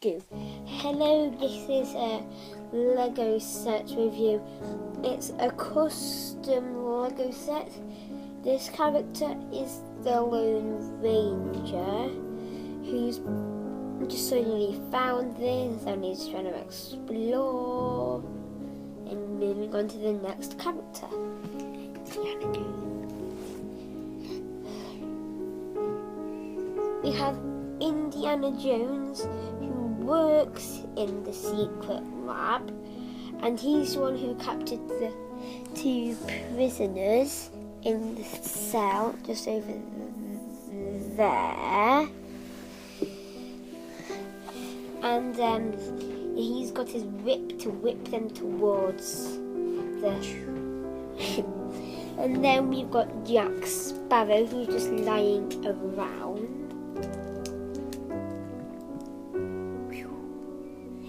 Go. Hello, this is a Lego set review. It's a custom Lego set. This character is the Lone Ranger, who's just suddenly found this and he's trying to explore and moving on to the next character. We have Indiana Jones, who works in the secret lab, and he's the one who captured the two prisoners in the cell just over there. And he's got his whip to whip them towards the... And then we've got Jack Sparrow, who's just lying around.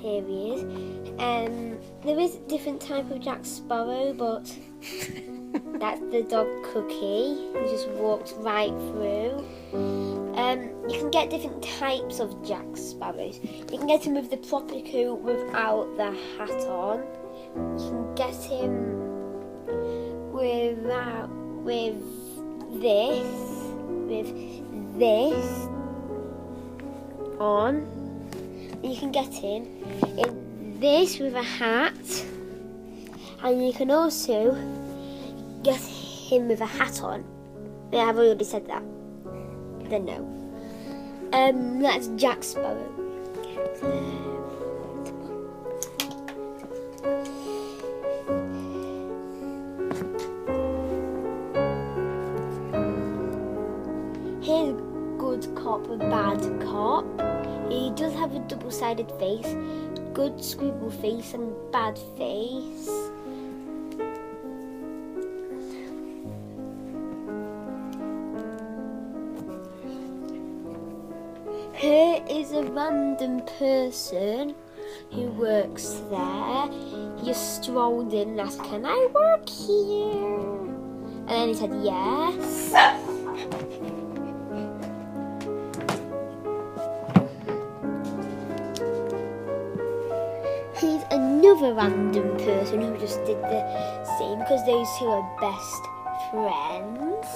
Here he is. There is a different type of Jack Sparrow, but that's the dog Cookie, who just walks right through. You can get different types of Jack Sparrows. You can get him with the proper coat without the hat on. You can get him with this on. You can get him in this with a hat, and you can also get him with a hat on. Yeah, I've already said that. Then no. That's Jack Sparrow. Here's good cop with bad cop. He does have a double-sided face, good scribble face and bad face. Here is a random person who works there. He just strolled in and asked, "Can I work here?" And then he said yes. He's another random person who just did the same because those two are best friends.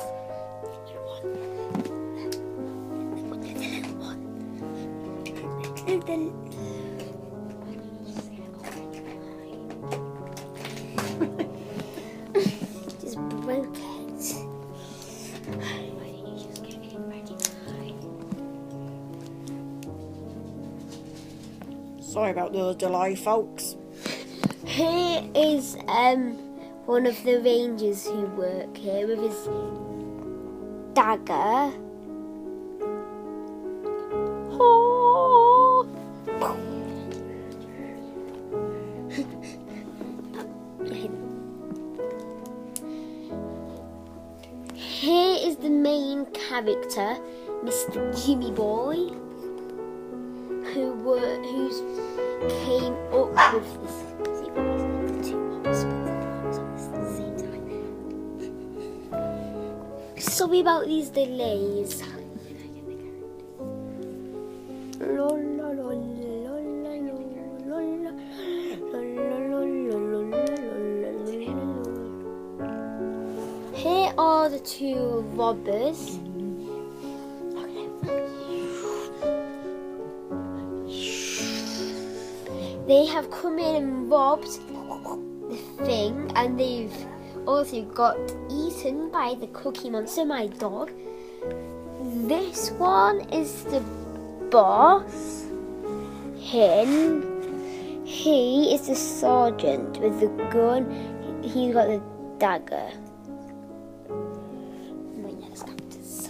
Just broke it. Sorry about the delay, folks. Here is one of the rangers who work here with his dagger. Oh. Here is the main character, Mr. Jimmy Boy, who's came up with this. See, two bombs on the same time. Sorry about these delays. Here are the two robbers. They have come in and robbed the thing, and they've also got eaten by the Cookie Monster, my dog. This one is the boss. Him. He is the sergeant with the gun. He's got the dagger. My next characters.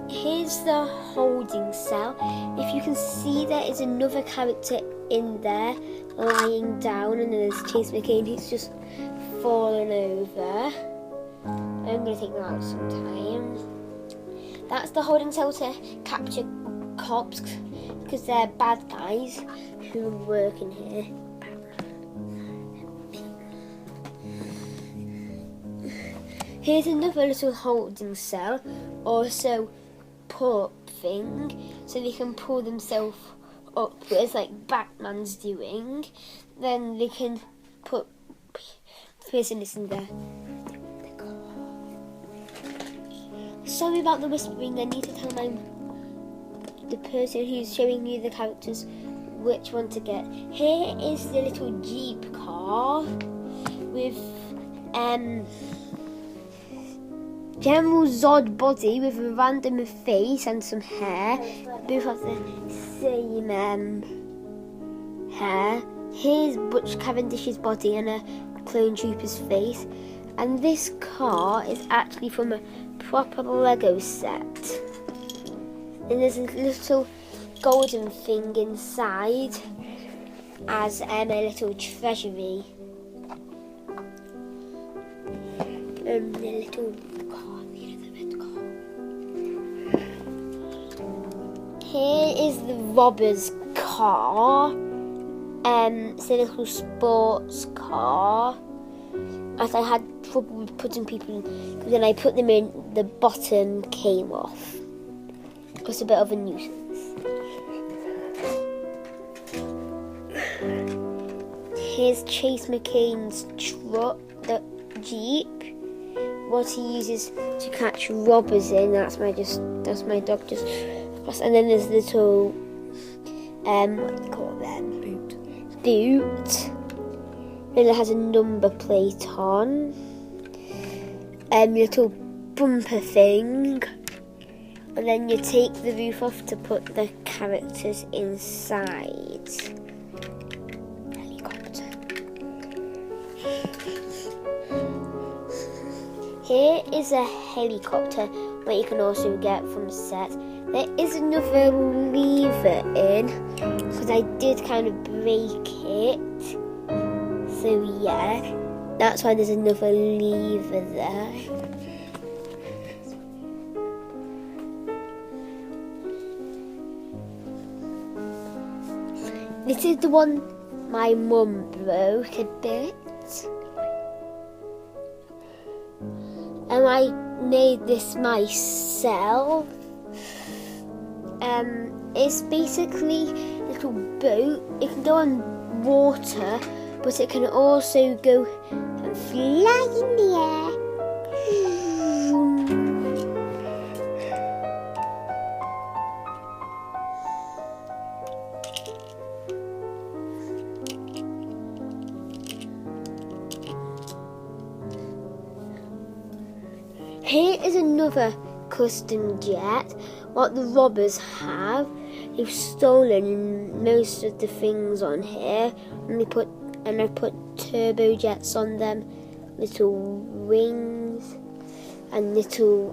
Here's the holding cell. If you can see, there is another character in there lying down, and then there's Chase McCain. He's just fallen over. I'm going to take them out sometime. That's the holding cell to capture cops, because they're bad guys who work in here. Here's another little holding cell, also pull-up thing, so they can pull themselves upwards like Batman's doing. Then they can put prisoners in there. Sorry about the whispering, I need to tell the person who's showing you the characters which one to get. Here is the little Jeep car with General Zod body with a random face and some hair. Both have the same hair. Here's Butch Cavendish's body and a clone trooper's face. And this car is actually from a proper Lego set. And there's a little golden thing inside as a little treasury. The little car, the red car. Here is the robber's car. It's a little sports car. As I had trouble with putting people in, when I put them in, the bottom came off. It was a bit of a nuisance. Here's Chase McCain's truck, the Jeep. What he uses to catch robbers in. That's my dog just. And then there's little what do you call them? Boot. Then it has a number plate on. Little bumper thing. And then you take the roof off to put the characters inside. Helicopter. Here is a helicopter where you can also get from set. There is another lever in because I did kind of break it. So yeah, that's why there's another lever there. This is the one my mum broke a bit. And I made this myself. It's basically a little boat. It can go on water, but it can also go and fly in the air. Here is another custom jet. What the robbers have, they've stolen most of the things on here, and I put turbo jets on them, little wings and little